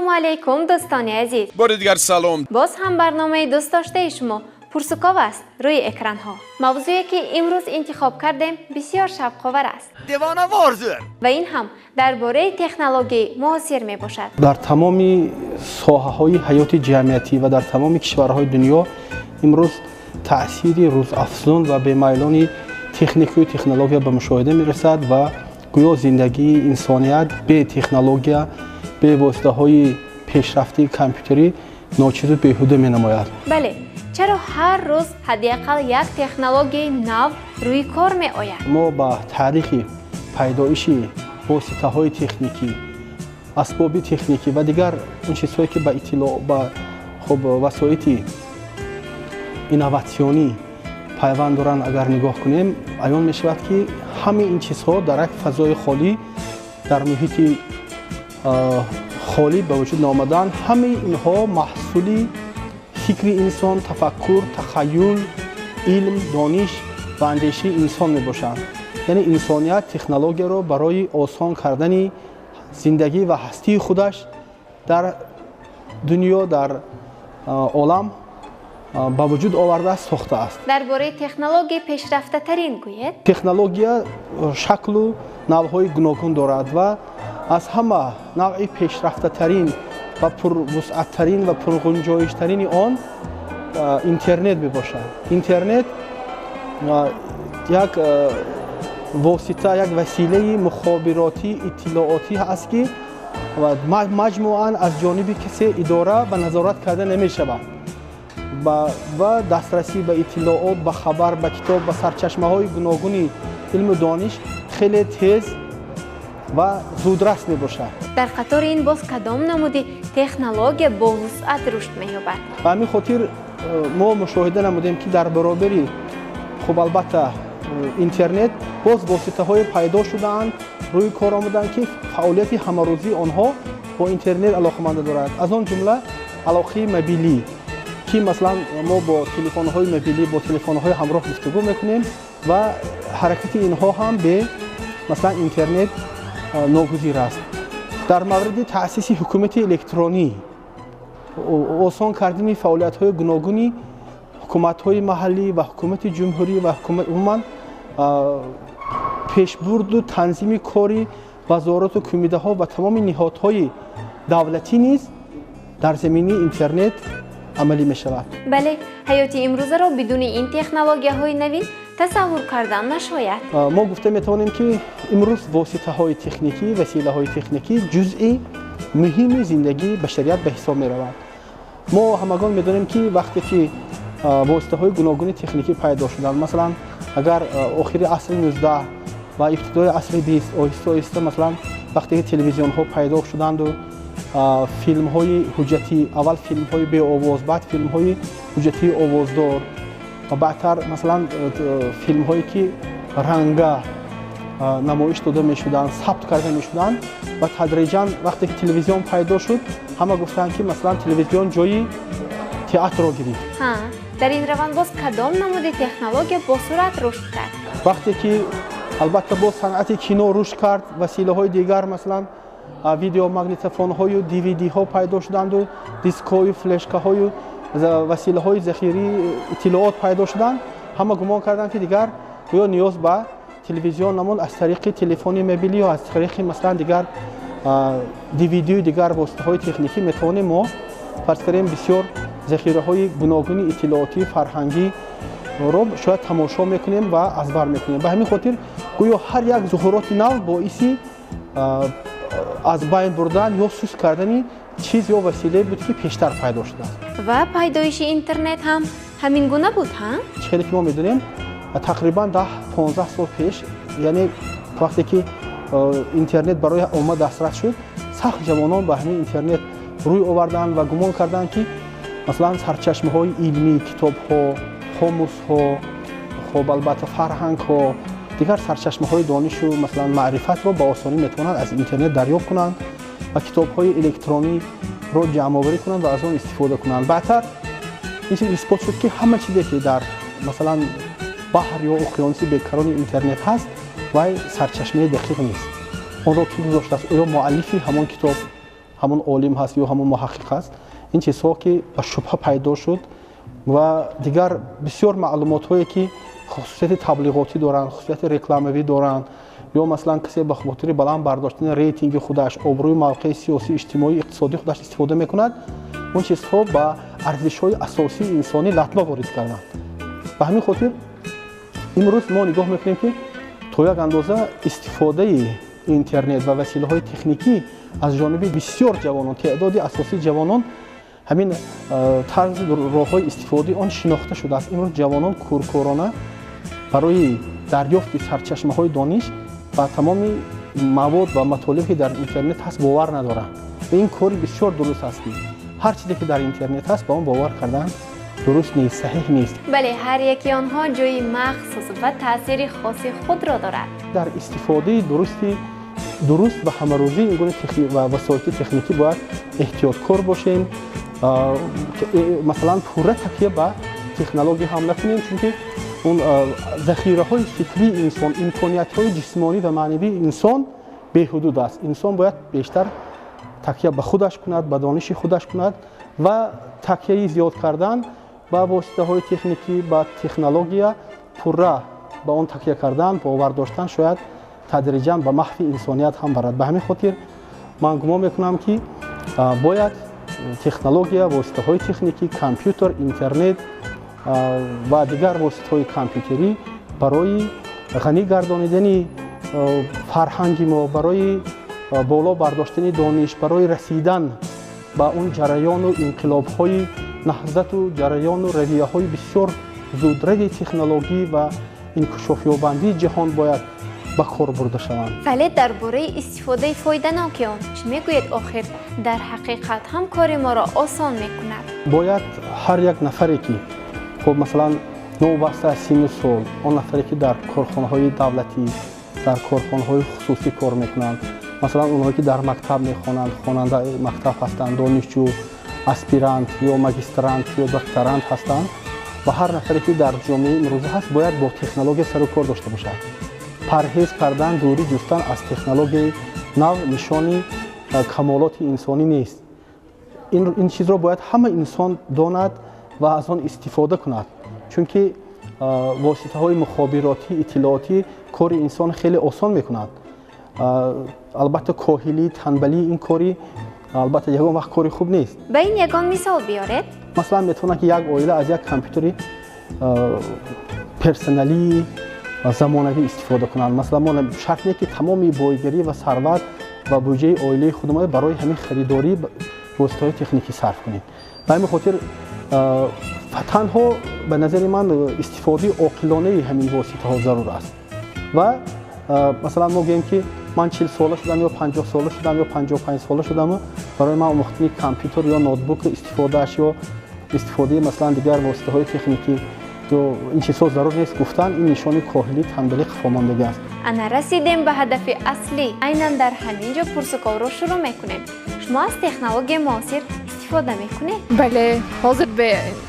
السلام علیکم دوستان عزیز. بار دیگر سلام. باز هم برنامه دوست داشته شما پرسکاو است روی اکران ها. موضوعی که امروز انتخاب کردیم بسیار شوق‌آور است. دیوانه وارزور. و این هم درباره تکنولوژی معاصر می باشد. در تمام ساحه‌های حیات جمعیتی و در تمام کشورهای دنیا امروز تأثیر روزافزون و بی‌میلان تکنیک و تکنولوژی به مشاهده می‌رسد و گویا زندگی انسانیت به تکنولوژی به واسطه‌های پیشرفته کامپیوتری ناچیز و بیهوده می‌نماید. بله، چرا هر روز حداقل یک تکنولوژی نو روی کار می‌آید؟ ما با تاریخ پیدایش واسطه‌های تکنیکی، اسباب تکنیکی و دیگر اون چیزهایی که با اطلاع با وسایل اینوواسیونی پیوند دارند اگر نگاه کنیم عیان می‌شود که همه این چیزها در یک فضای خالی در محیط خالی به وجود آمدن. همه اینها محصول فکر انسان، تفکر، تخیل، علم، دانش و اندیشه انسان میباشند. یعنی انسانیت تکنولوژی را برای آسان کردن زندگی و هستی خودش در دنیا در عالم با وجود آورده ساخته است. درباره تکنولوژی پیشرفته ترین گوید؟ تکنولوژی شکل و نوع‌های گوناگون دارد و از همه نوع پیشرفته ترین و پروسعت ترین و پرگنجایش ترین آن اینترنت میباشد. اینترنت یک واسطه، یک وسیله مخابراتی اطلاعاتی است که مجموعاً از جانب کسی اداره و نظارت کرده نمی‌شود و دسترسی به اطلاعات، به خبر، به کتاب، به سرچشمه‌های گوناگون علم و دانش خیلی تیز و زودرس میباشد. در قطار این باز کدام نمود تکنولوژی با وسعت رشد می‌یابد؟ به همین خاطر ما مشاهده نمودیم که در برابری خب البته اینترنت باز واسطه‌های پیدا شده‌اند روی کار آمدند که فعالیت همه‌روزی آنها با اینترنت علاقه‌مند دارند. از آن جمله علاقه موبیلی که مثلا ما با تلفن‌های موبیلی با تلفن‌های همراه گفتگو می‌کنیم و حرکت اینها هم به مثلا اینترنت ناگزیر است. در مورد تأسیس حکومت الکترونی آسان کردن فعالیت‌های گوناگون حکومت‌های محلی و حکومت جمهوری و حکومت عموما پیشبرد و تنظیم کاری وزارت و کمیته‌ها و تمام نهادهای دولتی نیز در زمینه اینترنت عملی می‌شود. بله، حیات امروزه را بدون این تکنولوژی‌های نوین تصور کردن نشاید. ما گفته می‌توانیم که امروز واسطه‌های تکنیکی، وسیله‌های تکنیکی جزئی مهم زندگی بشریت به حساب می‌روند. ما همگان می‌دانیم که وقتی که واسطه‌های گوناگون تکنیکی پیدا شدند، مثلا اگر آخر عصر 19 و ابتدای عصر 20 آهسته مثلا وقتی که تلویزیون‌ها پیدا شدند و فیلم‌های حجتی، اول فیلم‌های بی آواز، بعد فیلم‌های حجتی آوازدار و بعدتر مثلا فیلم‌هایی که رنگا نمایش داده می‌شدند، ثبت کرده می‌شدند و تدریجاً وقتی که تلویزیون پیدا شد همه گفتند که مثلا تلویزیون جای تئاتر را گرفت. در این روند باز کدام نمود تکنولوژی با سرعت رشد کرد؟ وقتی که البته با صنعت کینو رشد کرد، وسیله‌های دیگر مثلا ویدیو ماگنیتوفون‌های و دیویدی‌ها پیدا شدند و دیسک‌های و فلشک‌های و وسیله‌های ذخیره اطلاعات پیدا شدند. همه گمان کردند که دیگر گویا نیاز به تلویزیون نماند، از طریق تلفن موبیلی یا از طریق مثلا دیگر دیویدی و دیگر واسطه‌های تکنیکی می‌توانیم ما فرض کنیم بسیار ذخیره‌های گوناگون اطلاعاتی فرهنگی رو شاید تماشا می‌کنیم و از بر می‌کنیم. به همین خاطر گویا هر یک ظهورات نو باعث از بین بردن یا سوس کردن چیز یا وسیله بود که پیشتر پیدا شده است. و پیدایش اینترنت هم همین گونه بود ها؟ چیزی که ما می‌دونیم تقریباً 10-15 سال پیش، یعنی وقتی که اینترنت برای عامه دسترس شد، سخت جوانان به همین اینترنت روی آوردند و گمان کردند که مثلا سرچشمه‌های علمی، کتاب‌ها، قاموس‌ها، خب البته فرهنگ‌ها، دیگر سرچشمه‌های دانش و مثلا معرفت را با آسانی می‌توانند از اینترنت دریافت کنند و کتاب‌های الکترونی رو جمع‌آوری کنند و از آن استفاده کنند. بعدتر این چیز اثبات شد که همه چیزی که در مثلا بحر یا اقیانوس بیکران اینترنت هست و سرچشمه دقیق نیست. آن را کی گذاشته است؟ آیا مؤلفی همان کتاب ҳамон олим ҳаст ё ҳамон муҳаққиқ ҳаст ин чизҳо ки ба шубҳа пайдо шуд ва дигар бисёр маълумотҳое ки хусусияти таблиғотӣ доранд хусусияти рекламавӣ доранд ё маслан касе ба хотири баланд бардоштани рейтинги худаш обрӯи мавқеи сиёсӣ иҷтимоӣ иқтисодии худаш истифода мекунад он чизҳо ба арзишҳои асосии инсонӣ латма ворид карданд ба ҳамин хотир имрӯз мо нигоҳ мекунем ки то як андоза истифодаи интернет ва василаҳои техникӣ аз ҷониби бисёр ҷавонон теъдоди асосии ҷавонон ҳамин тарзи роҳҳои истифодаи он шинохта шудааст имрӯз ҷавонон кӯркорона барои дарёфти сарчашмаҳои дониш ба тамоми мавод ва матолибе ки дар интернет ҳаст бовар надоранд ва ин кори бисёр дуруст аст ки ҳар чизе ки дар интернет ҳаст ба он бовар кардан дуруст нест саҳеҳ нест бале ҳар яки онҳо ҷои махсус ва таъсири хоси худро дорад дар истифодаи дуруст ва ҳамарӯзӣ ин гуна васоити техникӣ бояд эҳтиёткор бошем масалан пурра такя ба технология ҳам накунем чунки он захираҳои фикрии инсон имкониятҳои ҷисмонӣ ва маънавии инсон беҳудуд аст инсон бояд бештар такя ба худаш кунад ба дониши худаш кунад ва такяи зиёд кардан ба воситаҳои техникӣ ба технология пурра ба он такя кардан бовар доштан шояд тадриҷан ба маҳви инсоният ҳам барад ба ҳамин хотир ман гумон мекунам ки бояд технология воситаҳои техникӣ компютер интернет ва дигар воситаҳои компютерӣ барои ғанӣ гардонидани фарҳанги мо барои боло бардоштани дониш барои расидан ба он ҷараёну инқилобҳои наҳзату ҷараёну равияҳои бисёр зудрави технологӣ ва инкишофёбандии ҷаҳон бояд ба кор бурда шаванд. вале дар бораи истифодаи фоиданоки он чӣ мегӯед охир дар ҳақиқат ҳам кори моро осон мекунад бояд ҳар як нафаре ки хуб масалан новобаста аз синну сол он нафаре ки дар корхонаҳои давлатӣ дар корхонаҳои хусусӣ кор мекунанд масалан онҳое ки дар мактаб мехонанд хонандаи мактаб ҳастанд донишҷӯ аспирант ё магистрант ё докторант ҳастанд ва ҳар нафаре ки дар ҷомеаи имрӯза ҳаст бояд бо технология сару кор дошта бошад парҳез кардан дурӣ ҷустан аз технологияи нав нишони камолоти инсонӣ нест ин чизро бояд ҳама инсон донад ва аз он истифода кунад чунки воситаҳои мухобиротӣ иттилоотӣ кори инсон хеле осон мекунад албатта коҳилӣ танбалӣ ин кори албатта ягон вақт кори хуб нест ба ин ягон мисол биёред масалан метавонад ки як оила аз як компютери персоналии замонавӣ истифода кунанд масалан мо шарт не ки тамоми бойгирӣ ва сарват ва буҷаи оилаи худмо барои ҳамин харидорӣ воситаҳои техникӣ сарф кунем ба ҳамин хотир танҳо ба назари ман истифодаи оқилонаи ҳамин воситаҳо зарур аст ва масалан мо гӯем ки ман 40 сола шудам ё 50 сола шудам ё 55 сола шудаму барои ман омӯхтани компютер ё ноутбук истифодааш ё истифодаи масалан дигар воситаҳои техникӣ ё ин чизҳо зарур нест гуфтан ин нишони коҳилӣ танбалӣ қафомондагӣ аст ана расидем ба ҳадафи аслӣ айнан дар ҳамин ҷо пурсуковро шурӯъ мекунем шумо аз технологияи муосир истифода мекунед бале ҳозир бе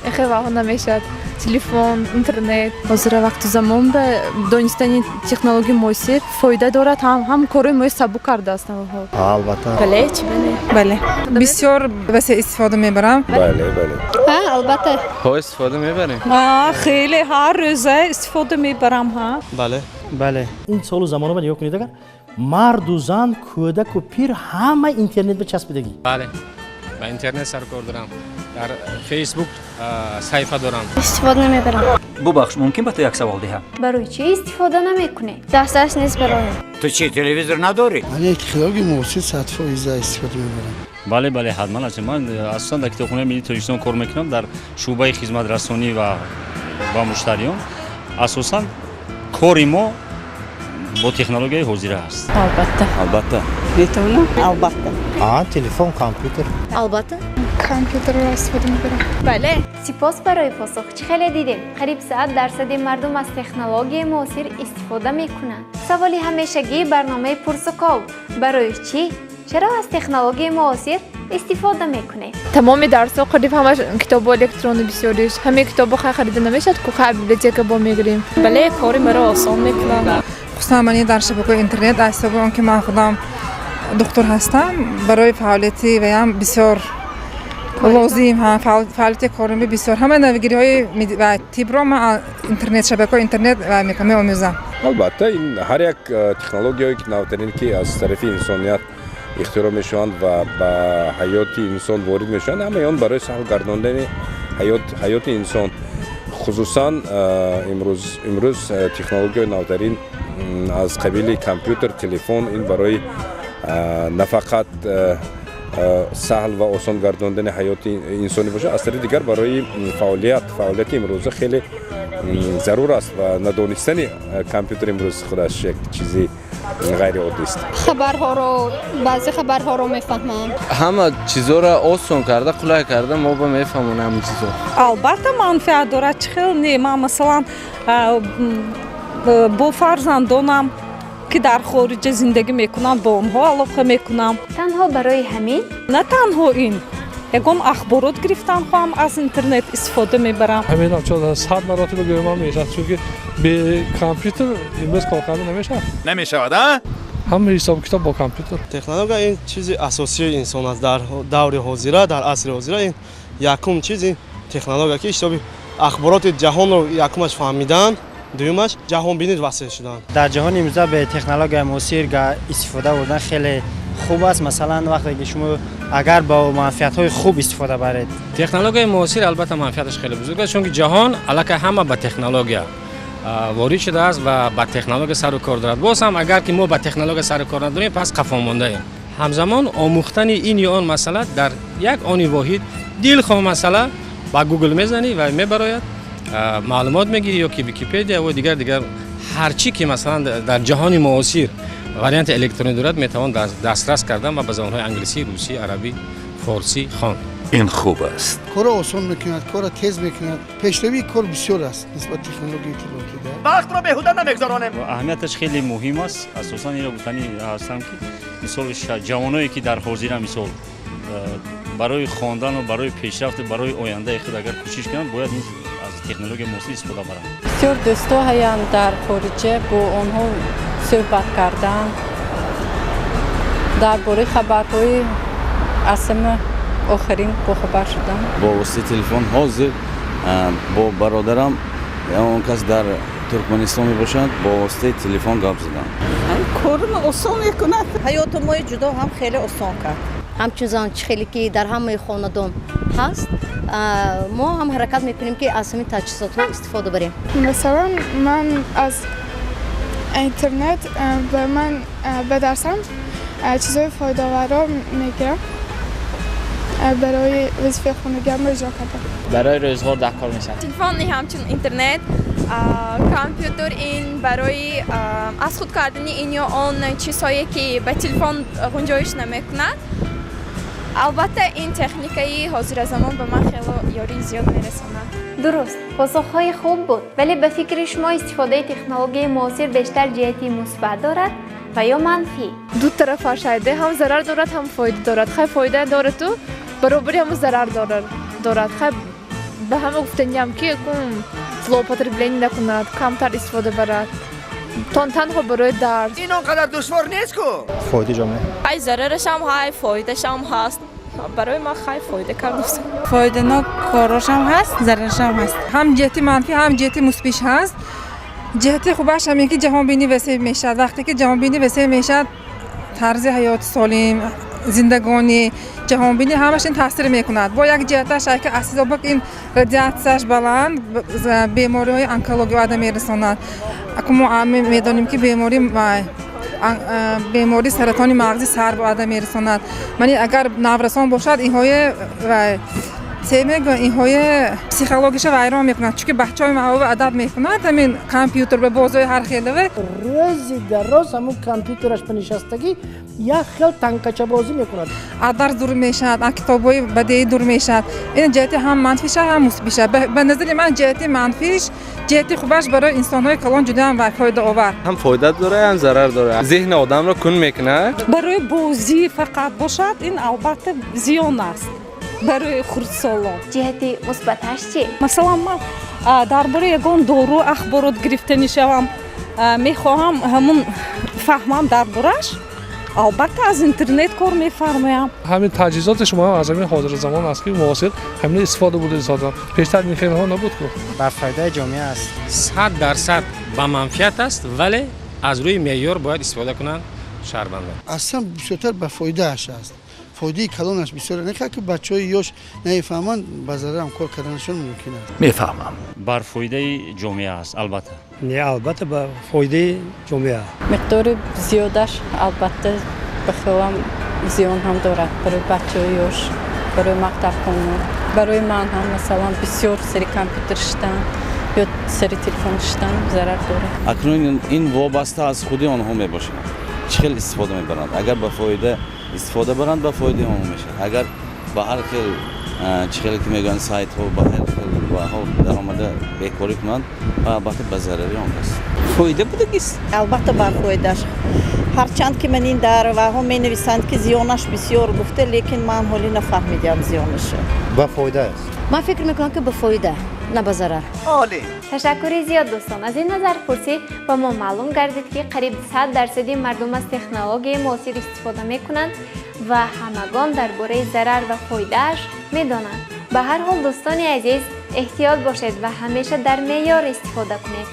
ихеваҳо намешавад телефон интернет ҳозир вақту замон ба донистани технологияи муосир фоида дорад ҳам корои мои сабук кардааст албатта бале чӣ бале бисёр васеъ истифода мебарам албатта استفاده میبریم хеле ҳар рӯза истифода мебарам бале ин солу замона ба нигоҳ кунед агар марду зан кӯдаку пир ҳама интернет бичаспидагӣ بله با اینترنت سر کار دارم در فیسبوک صفحه دارم استفاده نمیبرم ببخش ممکن به تو یک سوال دهم барои чӣ истифода наметунед دسترس نیست برایم تو چی تلویزیون نداری من یک خیلی موسیقی 100% استفاده میبرم بله بله حتما است من اساسا در کتابخانه ملی تاجیکستان کار میکنم در شعبه خدمت رسانی و با مشتریان اساسا کاری ما با تکنولوژی حاضر است албатта метавонам албатта телефон компютер албатта компютерро истифода мебарам бале сипос барои посух чӣ хеле дидем қариб 100% мардум аз технологияи муосир истифода мекунанд саволи ҳамешагии барномаи пурсуков барои чӣ чаро аз технологияи муосир истифода мекунед тамоми дарсҳо қариб ҳамаш китобҳо электронӣ бисёриш ҳамаи китобҳо хай харида намешавад ку хай библиотека бо мегирем бале кори маро осон мекунад хусусан мани дар шабакаи интернет аз ҳисоби он ки ман худам دکتر هستم برای فعالیتی و هم بسیار لازم فعالیت کارمی بسیار همه نویگیری‌های و تیپ را من اینترنت شبکه‌های اینترنت می‌آموزم. البته این هر یک تکنولوژیایی که نوترین که از طرف انسانیت اختراع میشوند و به حیات انسان وارد میشوند همه آن برای سهل گرداندن حیات انسان خصوصا امروز تکنولوژی نوترین از قبیل کامپیوتر تلفن این برای نه فقط سهل و آسان گرداندن حیات انسانی باشه از طرف دیگر برای فعالیت امروزه خیلی ضرور است و ندانستن کامپیوتر امروز خودش یک چیزی غیر عادی است. بعضی خبرها رو میفهمم. همه چیزا را آسان کرده قلای کرده ما با میفهمونم همه چیزا. البته منفعت دارد خیلی من مثلا با فرزندانم که در خارج زندگی میکنند با اونها علاقه میکنم. تنها برای همین؟ نه تنها این. یکم اخبارات گرفتن خواهم از اینترنت استفاده میبرم. همین چون از هر مراتب گویم میشه چون که به کامپیوتر امروز کار کردن نمیشه ها؟ هم حساب کتاب با کامپیوتر. تکنولوژی این چیزی اساسی انسان است در دور حاضر در عصر حاضر این یکم چیزی تکنولوژی که اشتباه اخبارات جهان رو یکمش فهمیدن دومش جهان بینی وسیع شدن. در جهان امروزه به تکنولوژی موثر استفاده کردن خیلی خوب است. مثلا وقتی که شما اگر با منفعت‌های خوب استفاده برید تکنولوژی موثر البته منفعتش خیلی بزرگ است چون که جهان الان همه با تکنولوژی وارد شده است و با تکنولوژی سر و کار دارد. باز هم اگر که ما با تکنولوژی سر و کار نداریم پس قفا مانده ایم. همزمان آموختن این یا آن مسئله در یک آن واحد دلخواه مسئله با گوگل میزنی و میبراید معلومات میگیری یا که ویکی‌پدیا و دیگر هر چی که مثلا در جهان معاصر وریانت الکترونی دارد میتوان دسترس کردن و به زبان‌های انگلیسی، روسی، عربی، فارسی خواند. این خوب است. کار آسان میکند، کار تیز میکند. پیشروی کار بسیار است نسبت تکنولوژی اطلاعاتی در. وقت را بهوده نمیگذرانیم. اهمیتش خیلی مهم است. اساساً این رو گفتنی هستم که مثال جوانایی که در حاضر مثال برای خواندن و برای پیشرفت برای آینده خود اگر کوشش کنند باید از تکنولوژی موثر استفاده کنند. بسیار دوستا هستند در خارج با آنها صحبت کردن درباره خبرهای اصم آخرین با خبر شدن. با واسطه تلفن حاضر با برادرم یا اون کس در ترکمنستان می باشند با واسطه تلفن گپ زدن. کارم آسان میکند. حیات ما جدا هم خیلی آسان کرد. همچنان خیلی که در همه خاندان هست ما هم حرکت میکنیم که از همین تجهیزات رو استفاده بریم. مثلا من از اینترنت و من به درسم چیزای فایده آور میگیرم برای وظیفه خانگیم رو اجرا کردم. برای روزگار در کار میشه. تلفن همچون اینترنت کامپیوتر این برای از خود کردن این یا آن چیزهایی که به تلفن گنجایش نمیکند. البته این تکنیکی حاضر زمان به من خیلی یاری زیاد میرساند. درست، پاسخهای خوب بود، ولی به فکر شما استفاده تکنولوژی معاصر بیشتر جهتی مثبت دارد و یا منفی؟ دو طرف شاید هم ضرر دارد هم فایده دارد. خیلی فایده دارد تو برابری هم ضرر دارد. خیلی به همه گفتنی هم که злоупотребление نکند، کمتر استفاده برد. تنها برای درس. این اونقدر دشوار نیست که. فایده جامعه. ای ضررش هم های فایدهش هم هست. برای ما خیلی فایده کرده. فایده نه کاراش هم هست، ضررش هم هست. هم جهتی منفی هم جهتی مثبت هست. جهتی خوبش هم اینکه جهان بینی وسیع میشه. وقتی که جهان بینی وسیع میشه طرز حیات سالم زندگانی جهان بینی همش این تاثیر میکند. با یک جهتش که اساسا این رادیاسیش بلند بیماری های انکولوژی آدم میرساند. اما میدانیم که بیماری سرطان مغزی سر به آدم میرساند. یعنی اگر نورسان باشد اینهای اینهای پسیکولوژیش ویران میکنند چون که بچهای مواد ادب میکنند همین کامپیوتر به بازوی هر خیلی روزی در روز همون کامپیوترش بنشستگی یک خیلی تنکچه بازی میکند. درس دور میشد، کتابای بدیهی دور میشد. این جهتی هم منفیش هم مثبتش. به نظر من جهتی منفیش جهتی خوبش برای انسان‌های کلان جدا هم فایده آور. هم فایده داره هم ضرر داره. ذهن آدم رو کن میکنه. برای بازی فقط باشد این البته زیان است. برای خردسالان. جهتی مثبتش چی؟ مثلا من درباره یگان دارو اخبارات گرفتنی شوم میخواهم همون فهمم دربارش албатта аз интернет кор мефармоям. ҳамин таҷҳизоти шумо ҳам аз ҳамин ҳозирзамон аст ки муосир ҳамин истифода буд истифода пештар ин хелҳо набуд ку ба фоидаи ҷомеа аст 100% ба манфиат аст вале аз рӯи меъёр бояд истифода кунанд шаҳрвандон اصلا بسیارتر به فایده اش است فایده کلانش بسیار نخواهد که بچه های یوش نمیفهمند به ضرر هم کار کردنشون ممکن است میفهمم بر فایده جامعه است البته نه البته به فایده جامعه مقدار زیادش البته بخوام زیان هم دارد برای بچه های یوش برای مکتب خانه برای من هم مثلا بسیار سری کامپیوتر شدن یا سری تلفن شدن ضرر داره اکنون این وابسته از خودی آنها میباشد چه خیلی استفاده میبرند اگر به فایده استفاده برند به فایده هم میشه اگر به هر خیل چه خیلی که میگن سایت ها به هر خیل به ها در آمده بیکاری کنند البته به ضرری هم است فایده بوده است البته بر فایدهش هرچند که من این در و هم می نویسند که زیانش بسیار گفته لیکن من حالی نفهمیدم زیانش به فایده است من فکر میکنم که به فایده نه به ضرر. عالی. تشکری زیاد دوستان. از این نظر پرسی با ما معلوم گردید که قریب 100% مردم از تکنولوژی معاصر استفاده میکنند و همگان درباره ضرر و فایدهش میدانند. به هر حال دوستان عزیز احتیاط باشید و همیشه در معیار استفاده کنید.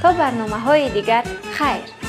تا برنامه‌های دیگر خیر.